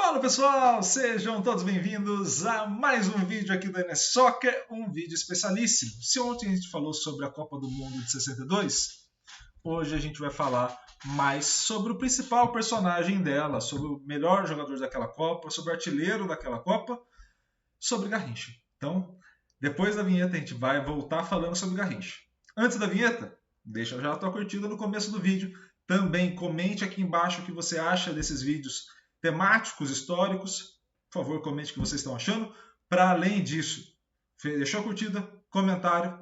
Fala pessoal, sejam todos bem-vindos a mais um vídeo aqui do NS Soccer, um vídeo especialíssimo. Se ontem a gente falou sobre a Copa do Mundo de 62, hoje a gente vai falar mais sobre o principal personagem dela, sobre o melhor jogador daquela Copa, sobre o artilheiro daquela Copa, sobre Garrincha. Então, depois da vinheta a gente vai voltar falando sobre Garrincha. Antes da vinheta, deixa já a tua curtida no começo do vídeo. Também comente aqui embaixo o que você acha desses vídeos temáticos, históricos. Por favor, comente o que vocês estão achando. Para além disso, deixou a curtida, comentário.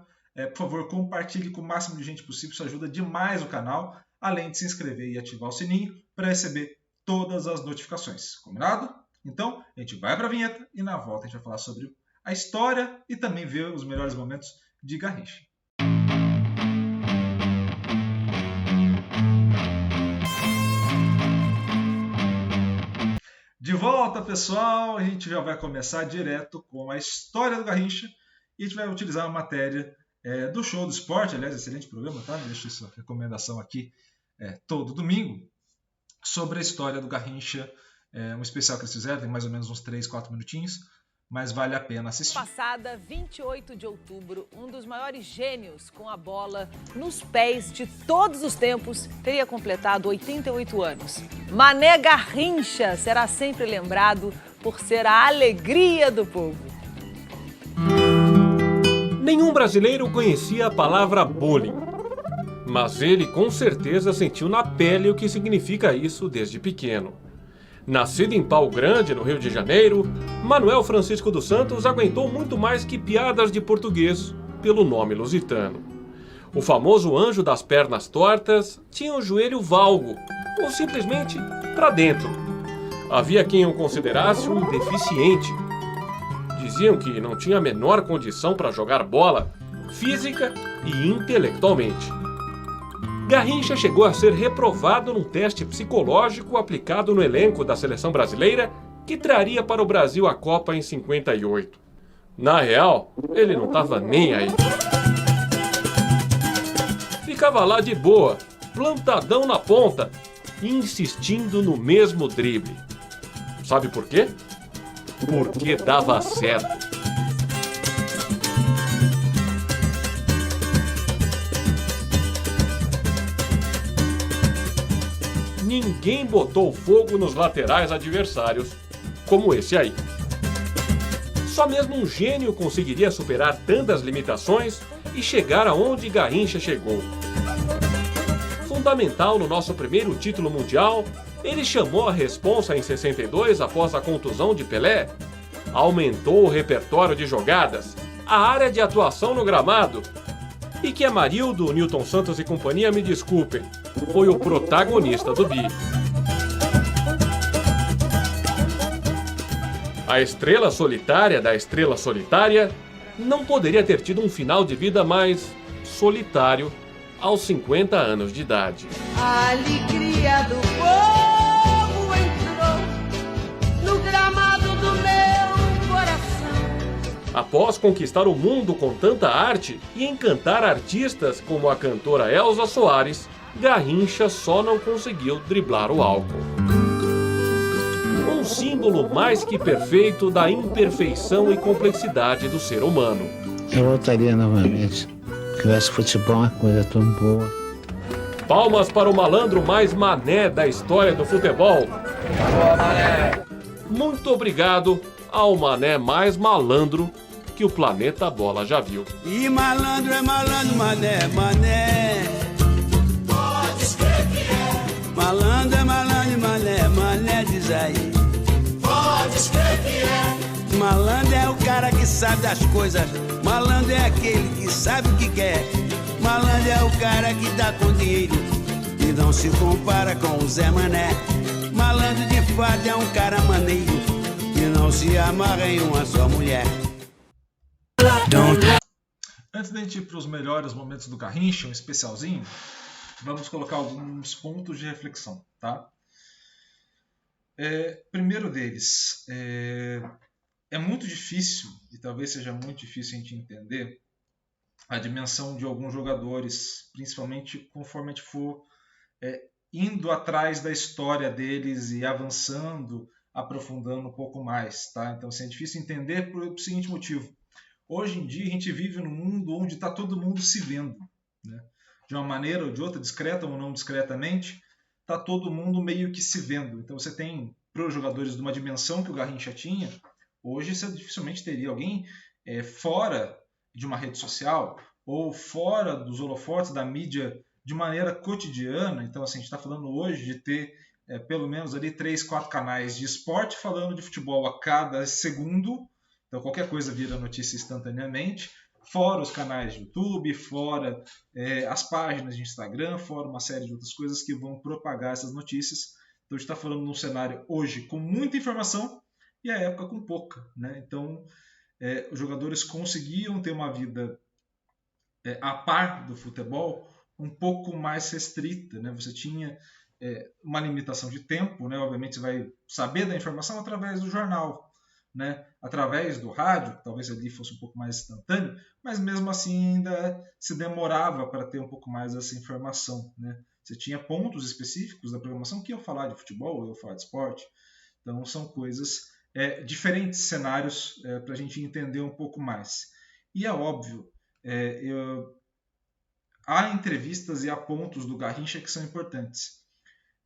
Por favor, compartilhe com o máximo de gente possível. Isso ajuda demais o canal. Além de se inscrever e ativar o sininho para receber todas as notificações. Combinado? Então, a gente vai para a vinheta e na volta a gente vai falar sobre a história e também ver os melhores momentos de Garrincha. De volta, pessoal, a gente já vai começar direto com a história do Garrincha e a gente vai utilizar a matéria do Show do Esporte, aliás, excelente programa, tá? Deixo essa recomendação aqui todo domingo, sobre a história do Garrincha, um especial que eles fizeram, tem mais ou menos uns 3, 4 minutinhos, mas vale a pena assistir. Passada, 28 de outubro, um dos maiores gênios com a bola nos pés de todos os tempos teria completado 88 anos. Mané Garrincha será sempre lembrado por ser a alegria do povo. Nenhum brasileiro conhecia a palavra bullying, mas ele com certeza sentiu na pele o que significa isso desde pequeno. Nascido em Pau Grande, no Rio de Janeiro, Manuel Francisco dos Santos aguentou muito mais que piadas de português pelo nome lusitano. O famoso anjo das pernas tortas tinha o joelho valgo, ou simplesmente para dentro. Havia quem o considerasse um deficiente. Diziam que não tinha a menor condição para jogar bola, física e intelectualmente. Garrincha chegou a ser reprovado num teste psicológico aplicado no elenco da seleção brasileira que traria para o Brasil a Copa em 58. Na real, ele não estava nem aí. Ficava lá de boa, plantadão na ponta, insistindo no mesmo drible. Sabe por quê? Porque dava certo. Ninguém botou fogo nos laterais adversários, como esse aí. Só mesmo um gênio conseguiria superar tantas limitações e chegar aonde Garrincha chegou. Fundamental no nosso primeiro título mundial, ele chamou a responsa em 62 após a contusão de Pelé, aumentou o repertório de jogadas, a área de atuação no gramado, e que Amarildo, Newton Santos e companhia me desculpem, foi o protagonista do bi. A estrela solitária da estrela solitária não poderia ter tido um final de vida mais solitário aos 50 anos de idade. A alegria do povo entrou no gramado do meu coração. Após conquistar o mundo com tanta arte e encantar artistas como a cantora Elza Soares, Garrincha só não conseguiu driblar o álcool. Um símbolo mais que perfeito da imperfeição e complexidade do ser humano. Eu voltaria novamente. Que eu acho que futebol é uma coisa tão boa. Palmas para o malandro mais mané da história do futebol. Boa, mané. Muito obrigado ao mané mais malandro que o planeta Bola já viu. E malandro é malandro, mané, mané. Pode escrever que é. Malandro é malandro, mané, mané, diz aí. Pode escrever que é. Malandro é o cara que sabe das coisas. Malandro é aquele que sabe o que quer. Malandro é o cara que dá com dinheiro e não se compara com o Zé Mané. Malandro de fato é um cara maneiro que não se amarra em uma só mulher. Antes da gente ir para os melhores momentos do Garrincha, um especialzinho, vamos colocar alguns pontos de reflexão, tá? Primeiro deles, é muito difícil, e talvez seja muito difícil a gente entender a dimensão de alguns jogadores, principalmente conforme a gente for indo atrás da história deles e avançando aprofundando um pouco mais, tá? Então, assim, é difícil entender por seguinte motivo. Hoje em dia, a gente vive num mundo onde está todo mundo se vendo, né? De uma maneira ou de outra, discreta ou não discretamente, está todo mundo meio que se vendo. Então, você tem, para os jogadores de uma dimensão que o Garrincha tinha, hoje você dificilmente teria alguém fora de uma rede social ou fora dos holofotes da mídia de maneira cotidiana. Então, assim, a gente está falando hoje de ter pelo menos ali 3, 4 canais de esporte falando de futebol a cada segundo. Então, qualquer coisa vira notícia instantaneamente. Fora os canais de YouTube, fora as páginas de Instagram, fora uma série de outras coisas que vão propagar essas notícias. Então, a gente está falando num cenário hoje com muita informação e a época com pouca, né? Então, os jogadores conseguiam ter uma vida a par do futebol um pouco mais restrita, né? Você tinha uma limitação de tempo, né? Obviamente você vai saber da informação através do jornal, né? Através do rádio, talvez ali fosse um pouco mais instantâneo, mas mesmo assim ainda se demorava para ter um pouco mais dessa informação, né? Você tinha pontos específicos da programação que iam falar de futebol, iam falar de esporte. Então são coisas, diferentes cenários para a gente entender um pouco mais. E é óbvio, há entrevistas e há pontos do Garrincha que são importantes.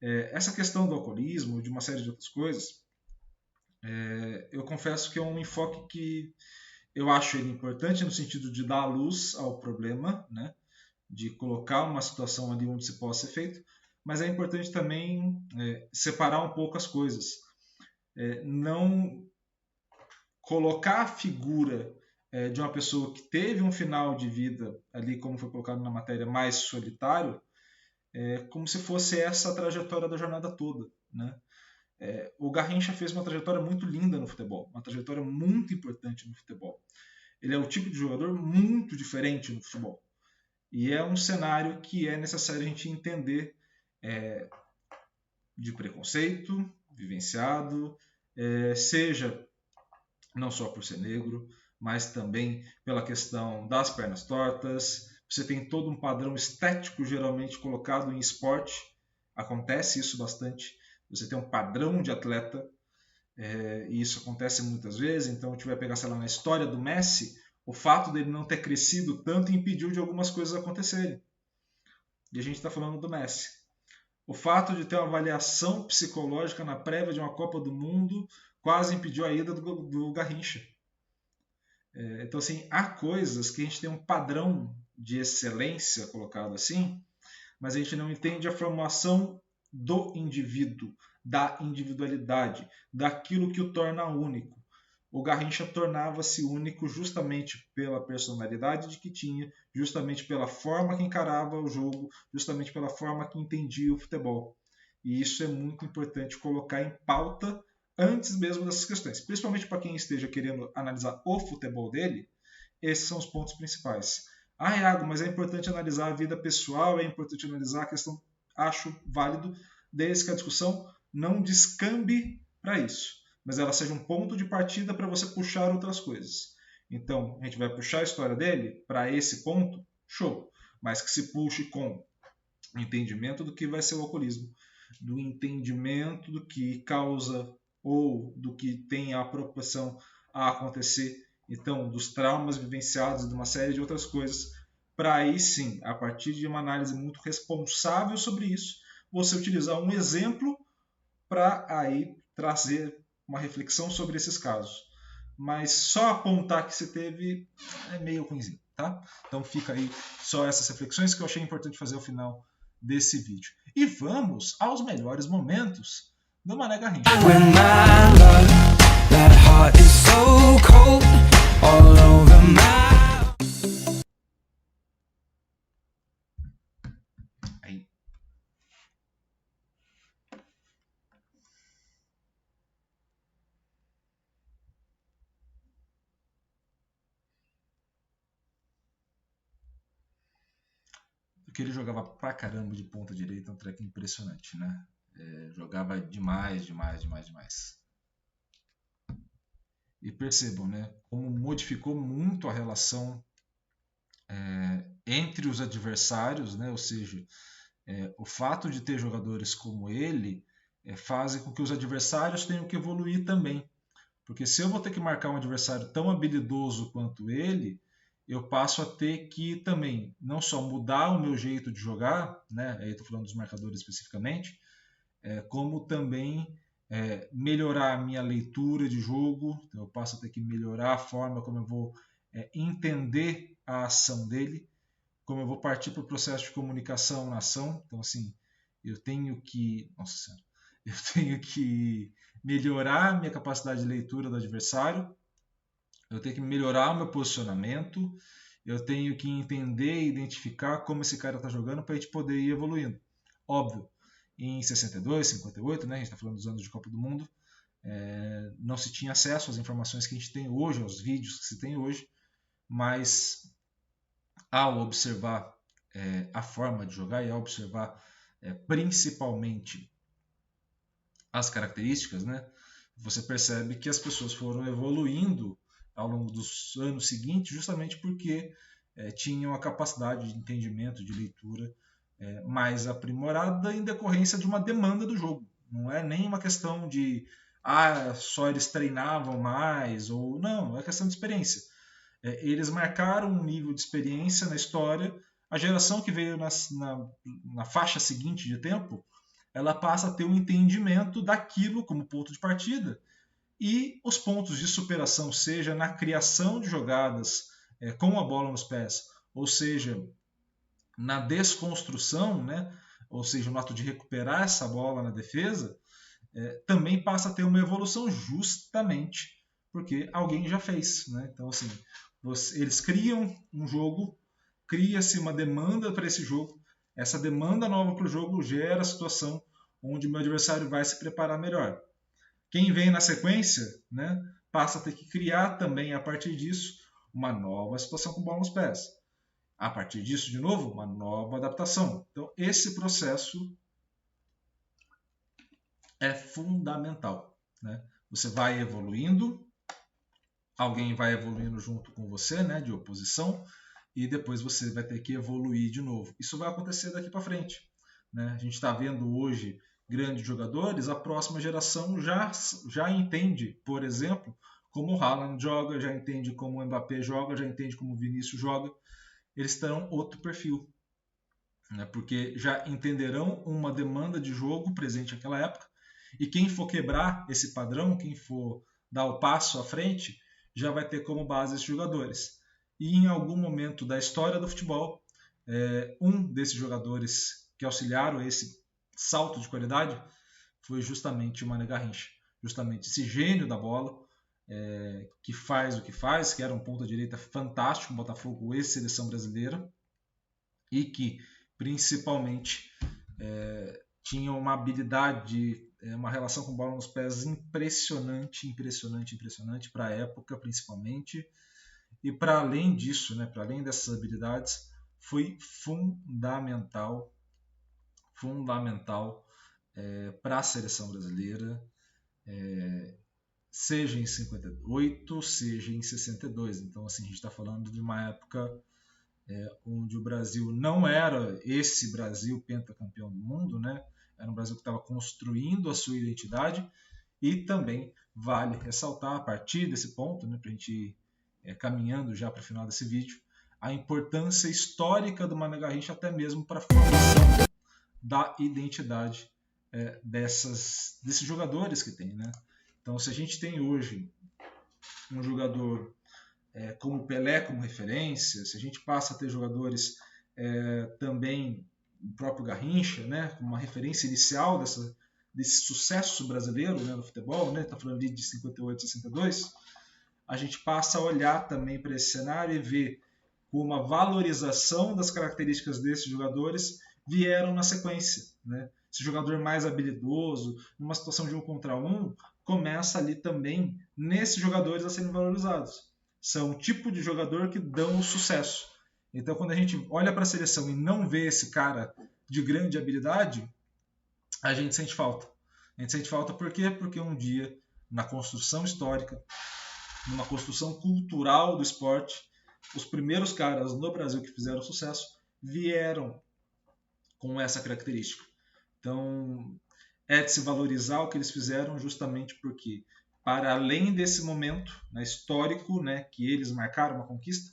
Essa questão do alcoolismo, de uma série de outras coisas, eu confesso que é um enfoque que eu acho ele importante no sentido de dar luz ao problema, né? De colocar uma situação ali onde se possa ser feito, mas é importante também separar um pouco as coisas. Não colocar a figura de uma pessoa que teve um final de vida, ali como foi colocado na matéria, mais solitário, como se fosse essa a trajetória da jornada toda, né? O Garrincha fez uma trajetória muito linda no futebol, uma trajetória muito importante no futebol. Ele é o tipo de jogador muito diferente no futebol. E é um cenário que é necessário a gente entender de preconceito, vivenciado, seja não só por ser negro, mas também pela questão das pernas tortas. Você tem todo um padrão estético geralmente colocado em esporte, acontece isso bastante. Você tem um padrão de atleta, e isso acontece muitas vezes. Então, a gente vai pegar, sei lá, na história do Messi, o fato dele não ter crescido tanto impediu de algumas coisas acontecerem. E a gente está falando do Messi. O fato de ter uma avaliação psicológica na prévia de uma Copa do Mundo quase impediu a ida do Garrincha. Então, assim, há coisas que a gente tem um padrão de excelência colocado assim, mas a gente não entende a formação do indivíduo, da individualidade, daquilo que o torna único. O Garrincha tornava-se único justamente pela personalidade de que tinha, justamente pela forma que encarava o jogo, justamente pela forma que entendia o futebol. E isso é muito importante colocar em pauta antes mesmo dessas questões. Principalmente para quem esteja querendo analisar o futebol dele, esses são os pontos principais. Iago, mas é importante analisar a vida pessoal, é importante analisar a questão, acho válido, desde que a discussão não descambe para isso, mas ela seja um ponto de partida para você puxar outras coisas. Então, a gente vai puxar a história dele para esse ponto, show, mas que se puxe com o entendimento do que vai ser o alcoolismo, do entendimento do que causa ou do que tem a proporção a acontecer, então, dos traumas vivenciados e de uma série de outras coisas, para aí sim, a partir de uma análise muito responsável sobre isso, você utilizar um exemplo para aí trazer uma reflexão sobre esses casos. Mas só apontar que se teve é meio ruimzinho, tá? Então fica aí só essas reflexões que eu achei importante fazer ao final desse vídeo. E vamos aos melhores momentos do Mané Garrincha. Aí. Porque ele jogava pra caramba de ponta direita, um treco impressionante, né? Jogava demais. E percebam, né, como modificou muito a relação entre os adversários, né? Ou seja, o fato de ter jogadores como ele fazem com que os adversários tenham que evoluir também. Porque se eu vou ter que marcar um adversário tão habilidoso quanto ele, eu passo a ter que também não só mudar o meu jeito de jogar, né? Aí estou falando dos marcadores especificamente, como também melhorar a minha leitura de jogo. Então eu passo a ter que melhorar a forma como eu vou entender a ação dele, como eu vou partir para o processo de comunicação na ação. Então, assim, eu tenho que melhorar a minha capacidade de leitura do adversário, eu tenho que melhorar o meu posicionamento, eu tenho que entender e identificar como esse cara está jogando para a gente poder ir evoluindo. Óbvio, em 62, 58, né, a gente está falando dos anos de Copa do Mundo, não se tinha acesso às informações que a gente tem hoje, aos vídeos que se tem hoje, mas ao observar a forma de jogar e ao observar principalmente as características, né, você percebe que as pessoas foram evoluindo ao longo dos anos seguintes justamente porque tinham a capacidade de entendimento, de leitura mais aprimorada em decorrência de uma demanda do jogo. Não é nem uma questão de só eles treinavam mais, ou não, é questão de experiência. Eles marcaram um nível de experiência na história. A geração que veio na faixa seguinte de tempo, ela passa a ter um entendimento daquilo como ponto de partida, e os pontos de superação, seja na criação de jogadas com a bola nos pés, ou seja, na desconstrução, né? Ou seja, no ato de recuperar essa bola na defesa, também passa a ter uma evolução justamente porque alguém já fez, né? Então, assim, eles criam um jogo, cria-se uma demanda para esse jogo, essa demanda nova para o jogo gera a situação onde o meu adversário vai se preparar melhor. Quem vem na sequência, né, passa a ter que criar também, a partir disso, uma nova situação com bola nos pés. A partir disso, de novo, uma nova adaptação. Então, esse processo é fundamental, né? Você vai evoluindo, alguém vai evoluindo junto com você, né, de oposição, e depois você vai ter que evoluir de novo. Isso vai acontecer daqui para frente, né? A gente está vendo hoje grandes jogadores, a próxima geração já entende, por exemplo, como o Haaland joga, já entende como o Mbappé joga, já entende como o Vinícius joga. Eles terão outro perfil, né? Porque já entenderão uma demanda de jogo presente naquela época, e quem for quebrar esse padrão, quem for dar o passo à frente, já vai ter como base esses jogadores. E em algum momento da história do futebol, um desses jogadores que auxiliaram esse salto de qualidade foi justamente o Mané Garrincha, justamente esse gênio da bola, que faz o que faz, que era um ponta-direita fantástico, Botafogo e seleção brasileira, e que principalmente tinha uma habilidade, uma relação com bola nos pés impressionante para a época principalmente, e para além disso, né, para além dessas habilidades, foi fundamental para a seleção brasileira, seja em 58, seja em 62. Então, assim, a gente está falando de uma época onde o Brasil não era esse Brasil pentacampeão do mundo, né? Era um Brasil que estava construindo a sua identidade, e também vale ressaltar, a partir desse ponto, né, para a gente ir caminhando já para o final desse vídeo, a importância histórica do Mané Garrincha até mesmo para a formação da identidade desses jogadores que tem, né? Então, se a gente tem hoje um jogador como o Pelé como referência, se a gente passa a ter jogadores também, o próprio Garrincha, né, como uma referência inicial desse sucesso brasileiro, né, no futebol, né, está falando de 58, 62, a gente passa a olhar também para esse cenário e ver como a valorização das características desses jogadores vieram na sequência, né? Esse jogador mais habilidoso, numa situação de 1 contra 1, começa ali também nesses jogadores a serem valorizados. São o tipo de jogador que dão o sucesso. Então, quando a gente olha para a seleção e não vê esse cara de grande habilidade, a gente sente falta. A gente sente falta por quê? Porque um dia, na construção histórica, numa construção cultural do esporte, os primeiros caras no Brasil que fizeram sucesso vieram com essa característica. Então, é de se valorizar o que eles fizeram, justamente porque, para além desse momento, né, histórico, né, que eles marcaram uma conquista,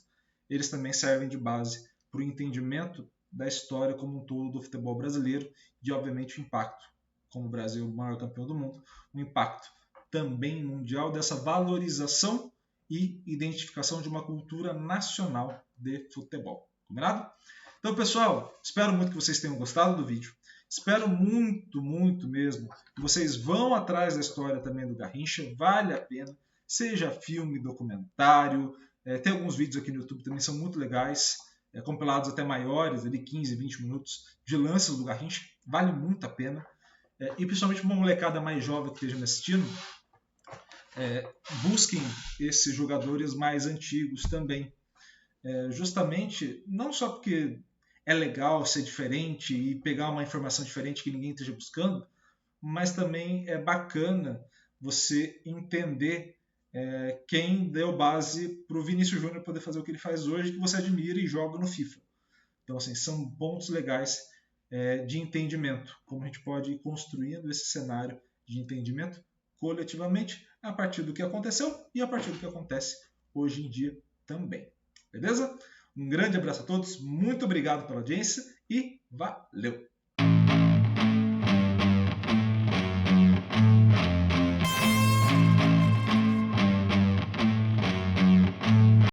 eles também servem de base para o entendimento da história como um todo do futebol brasileiro e, obviamente, o impacto, como o Brasil é o maior campeão do mundo, o impacto também mundial dessa valorização e identificação de uma cultura nacional de futebol. Combinado? Então, pessoal, espero muito que vocês tenham gostado do vídeo. Espero muito, muito mesmo que vocês vão atrás da história também do Garrincha. Vale a pena, seja filme, documentário. Tem alguns vídeos aqui no YouTube também são muito legais, compilados até maiores, ali 15, 20 minutos, de lances do Garrincha. Vale muito a pena. E principalmente para uma molecada mais jovem que esteja me assistindo, busquem esses jogadores mais antigos também. Justamente, não só porque é legal ser diferente e pegar uma informação diferente que ninguém esteja buscando, mas também é bacana você entender quem deu base para o Vinícius Júnior poder fazer o que ele faz hoje, que você admira e joga no FIFA. Então, assim, são pontos legais de entendimento, como a gente pode ir construindo esse cenário de entendimento coletivamente a partir do que aconteceu e a partir do que acontece hoje em dia também. Beleza? Um grande abraço a todos, muito obrigado pela audiência e valeu!